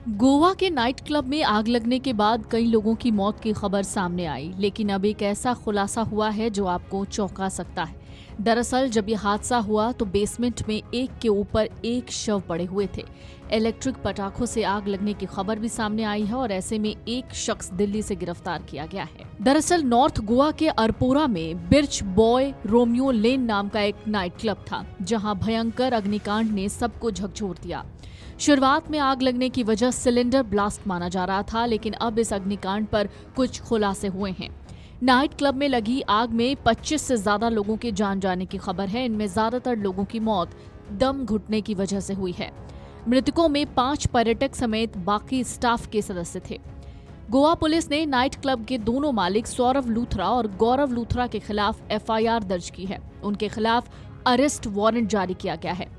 गोवा के night club में आग लगने के बाद कई लोगों की मौत की खबर सामने आई, लेकिन अब एक ऐसा खुलासा हुआ है जो आपको चौंका सकता है। दरअसल जब यह हादसा हुआ तो बेसमेंट में एक के ऊपर एक शव पड़े हुए थे। इलेक्ट्रिक पटाखों से आग लगने की खबर भी सामने आई है और ऐसे में एक शख्स दिल्ली से गिरफ्तार किया गया है। दरअसल नॉर्थ गोवा के अरपोरा में बिर्च बॉय रोमियो लेन नाम का एक नाइट क्लब था, जहां भयंकर अग्निकांड ने सबको झकझोर दिया। शुरुआत में आग लगने की वजह सिलेंडर ब्लास्ट माना जा रहा था, लेकिन अब इस अग्निकांड पर कुछ खुलासे हुए हैं। नाइट क्लब में लगी आग में 25 से ज्यादा लोगों के जान जाने की खबर है। इनमें ज्यादातर लोगों की मौत दम घुटने की वजह से हुई है। मृतकों में 5 पर्यटक समेत बाकी स्टाफ के सदस्य थे। गोवा पुलिस ने नाइट क्लब के दोनों मालिक सौरव लूथरा और गौरव लूथरा के खिलाफ एफआईआर दर्ज की है। उनके खिलाफ अरेस्ट वारंट जारी किया गया है।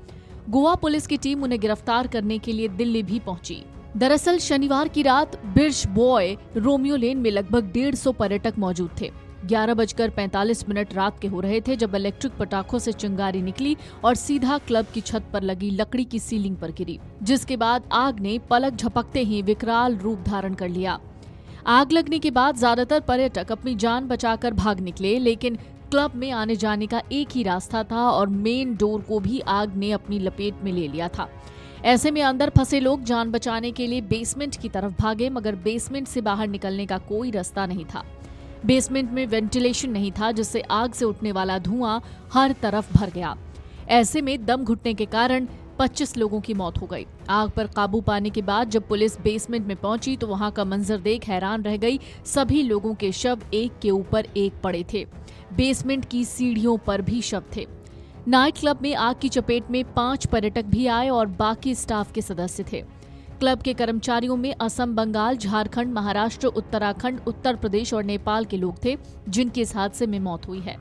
गोवा पुलिस की टीम उन्हें गिरफ्तार करने के लिए दिल्ली भी पहुंची। दरअसल शनिवार की रात बिर्च बॉय रोमियो लेन में लगभग 150 पर्यटक मौजूद थे। 11:45 रात के हो रहे थे जब इलेक्ट्रिक पटाखों से चिंगारी निकली और सीधा क्लब की छत पर लगी लकड़ी की सीलिंग पर गिरी, जिसके बाद आग ने पलक झपकते ही विकराल रूप धारण कर लिया। आग लगने के बाद ज्यादातर पर्यटक अपनी जान बचाकर भाग निकले, लेकिन क्लब में आने जाने का एक ही रास्ता था और मेन डोर को भी आग ने अपनी लपेट में ले लिया था। ऐसे में अंदर फंसे लोग जान बचाने के लिए बेसमेंट की तरफ भागे, मगर बेसमेंट से बाहर निकलने का कोई रास्ता नहीं था। बेसमेंट में वेंटिलेशन नहीं था, जिससे आग से उठने वाला धुआं हर तरफ भर गया। ऐसे में दम घुटने के कारण 25 लोगों की मौत हो गई। आग पर काबू पाने के बाद जब पुलिस बेसमेंट में पहुंची तो वहां का मंजर देख हैरान रह गई। सभी लोगों के शव एक के ऊपर एक पड़े थे। बेसमेंट की सीढ़ियों पर भी शव थे। नाइट क्लब में आग की चपेट में 5 पर्यटक भी आए और बाकी स्टाफ के सदस्य थे। क्लब के कर्मचारियों में असम, बंगाल, झारखंड, महाराष्ट्र, उत्तराखंड, उत्तर प्रदेश और नेपाल के लोग थे, जिनकी इस हादसे में मौत हुई है।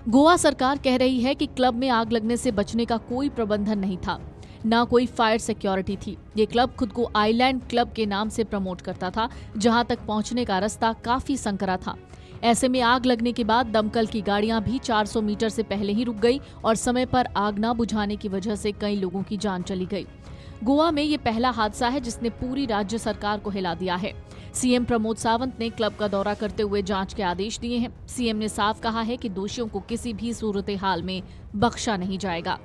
गोवा सरकार कह रही है कि क्लब में आग लगने से बचने का कोई प्रबंधन नहीं था, ना कोई फायर सिक्योरिटी थी। ये क्लब खुद को आइलैंड क्लब के नाम से प्रमोट करता था, जहां तक पहुंचने का रास्ता काफी संकरा था। ऐसे में आग लगने के बाद दमकल की गाड़ियां भी 400 मीटर से पहले ही रुक गई और समय पर आग न बुझाने की वजह से कई लोगों की जान चली गई। गोवा में ये पहला हादसा है जिसने पूरी राज्य सरकार को हिला दिया है। सीएम प्रमोद सावंत ने क्लब का दौरा करते हुए जांच के आदेश दिए हैं। सीएम ने साफ कहा है कि दोषियों को किसी भी सूरत हाल में बख्शा नहीं जाएगा।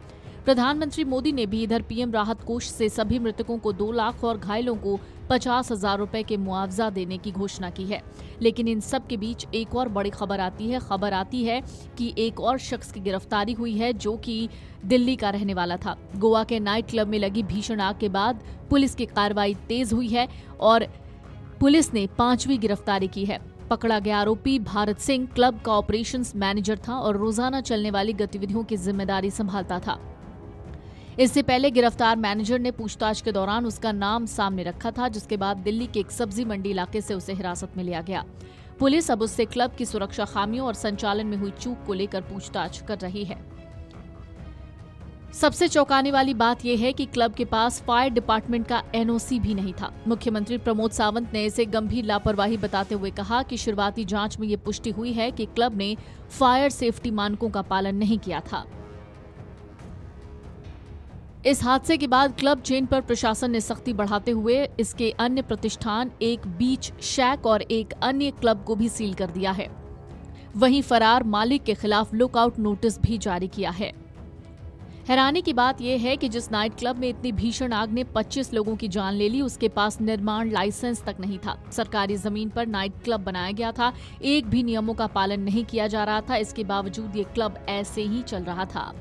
प्रधानमंत्री मोदी ने भी इधर पीएम राहत कोष से सभी मृतकों को 2 लाख और घायलों को 50,000 रुपए के मुआवजा देने की घोषणा की है। लेकिन इन सब के बीच एक और बड़ी खबर आती है कि एक और शख्स की गिरफ्तारी हुई है, जो कि दिल्ली का रहने वाला था। गोवा के नाइट क्लब में लगी भीषण आग के बाद पुलिस की कार्रवाई तेज हुई है और पुलिस ने 5वीं गिरफ्तारी की है। पकड़ा गया आरोपी भारत सिंह क्लब का ऑपरेशंस मैनेजर था और रोजाना चलने वाली गतिविधियों की जिम्मेदारी संभालता था। इससे पहले गिरफ्तार मैनेजर ने पूछताछ के दौरान उसका नाम सामने रखा था, जिसके बाद दिल्ली के एक सब्जी मंडी इलाके से उसे हिरासत में लिया गया। पुलिस अब उससे क्लब की सुरक्षा खामियों और संचालन में हुई चूक को लेकर पूछताछ कर रही है। सबसे चौंकाने वाली बात यह है कि क्लब के पास फायर डिपार्टमेंट का एनओसी भी नहीं था। मुख्यमंत्री प्रमोद सावंत ने इसे गंभीर लापरवाही बताते हुए कहा कि शुरुआती जांच में ये पुष्टि हुई है कि क्लब ने फायर सेफ्टी मानकों का पालन नहीं किया था। इस हादसे के बाद क्लब चेन पर प्रशासन ने सख्ती बढ़ाते हुए इसके अन्य प्रतिष्ठान, एक बीच शैक और एक अन्य क्लब को भी सील कर दिया है। वहीं फरार मालिक के खिलाफ लुकआउट नोटिस भी जारी किया है। हैरानी की बात यह है कि जिस नाइट क्लब में इतनी भीषण आग ने 25 लोगों की जान ले ली, उसके पास निर्माण लाइसेंस तक नहीं था। सरकारी जमीन पर नाइट क्लब बनाया गया था, एक भी नियमों का पालन नहीं किया जा रहा था। इसके बावजूद ये क्लब ऐसे ही चल रहा था।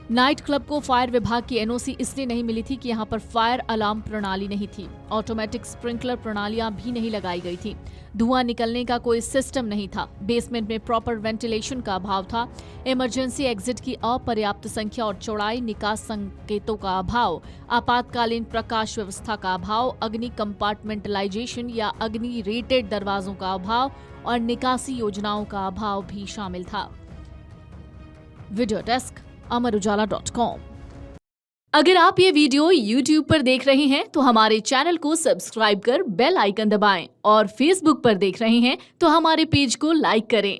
नाइट क्लब को फायर विभाग की एनओसी इसलिए नहीं मिली थी कि यहाँ पर फायर अलार्म प्रणाली नहीं थी, ऑटोमेटिक स्प्रिंकलर प्रणालियां भी नहीं लगाई गई थी, धुआं निकलने का कोई सिस्टम नहीं था, बेसमेंट में प्रॉपर वेंटिलेशन का अभाव था, इमरजेंसी एग्जिट की अपर्याप्त संख्या और चौड़ाई, निकास संकेतों का अभाव, आपातकालीन प्रकाश व्यवस्था का अभाव, अग्नि कंपार्टमेंटलाइजेशन या अग्नि रेटेड दरवाजों का अभाव और निकासी योजनाओं का अभाव भी शामिल था। वीडियो डेस्क अमरउजाला.com। अगर आप ये वीडियो YouTube पर देख रहे हैं तो हमारे चैनल को सब्सक्राइब कर बेल आइकन दबाएं और Facebook पर देख रहे हैं तो हमारे पेज को लाइक करें।